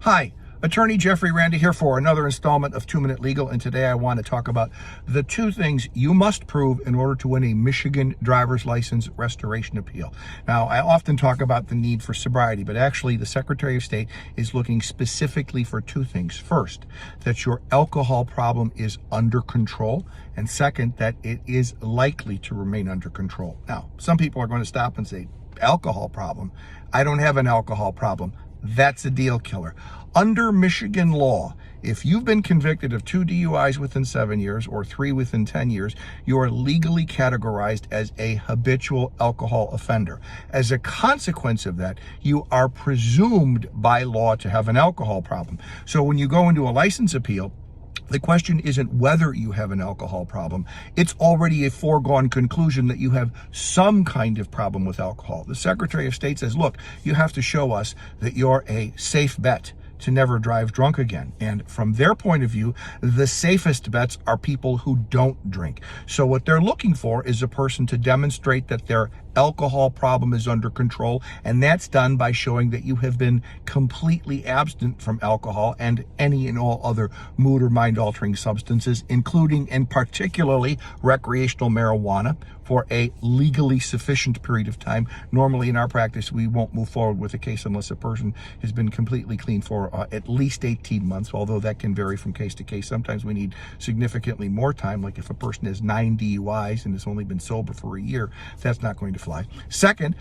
Hi, Attorney Jeffrey Randa here for another installment of 2 Minute Legal, and today I want to talk about the two things you must prove in order to win a Michigan driver's license restoration appeal. Now, I often talk about the need for sobriety, but actually the Secretary of State is looking specifically for two things. First, that your alcohol problem is under control, and second, that it is likely to remain under control. Now, some people are going to stop and say, alcohol problem? I don't have an alcohol problem. That's a deal killer. Under Michigan law, if you've been convicted of 2 DUIs within 7 years or 3 within 10 years, you are legally categorized as a habitual alcohol offender. As a consequence of that, you are presumed by law to have an alcohol problem. So when you go into a license appeal, the question isn't whether you have an alcohol problem. It's already a foregone conclusion that you have some kind of problem with alcohol. The Secretary of State says, look, you have to show us that you're a safe bet to never drive drunk again. And from their point of view, the safest bets are people who don't drink. So what they're looking for is a person to demonstrate that their alcohol problem is under control, and that's done by showing that you have been completely abstinent from alcohol and any and all other mood or mind-altering substances, including and particularly recreational marijuana, for a legally sufficient period of time. Normally in our practice, we won't move forward with a case unless a person has been completely clean for at least 18 months, although that can vary from case to case. Sometimes we need significantly more time, like if a person has 9 DUIs and has only been sober for a year, that's not going to fly. Second,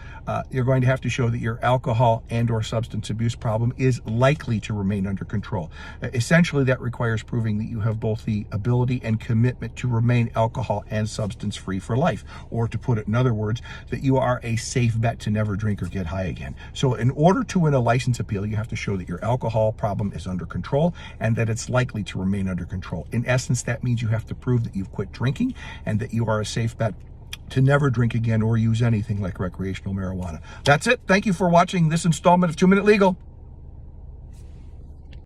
you're going to have to show that your alcohol and or substance abuse problem is likely to remain under control. Essentially, that requires proving that you have both the ability and commitment to remain alcohol and substance free for life. Or to put it in other words, that you are a safe bet to never drink or get high again. So in order to win a license appeal, you have to show that your alcohol problem is under control and that it's likely to remain under control. In essence, that means you have to prove that you've quit drinking and that you are a safe bet to never drink again or use anything like recreational marijuana. That's it. Thank you for watching this installment of 2 Minute Legal.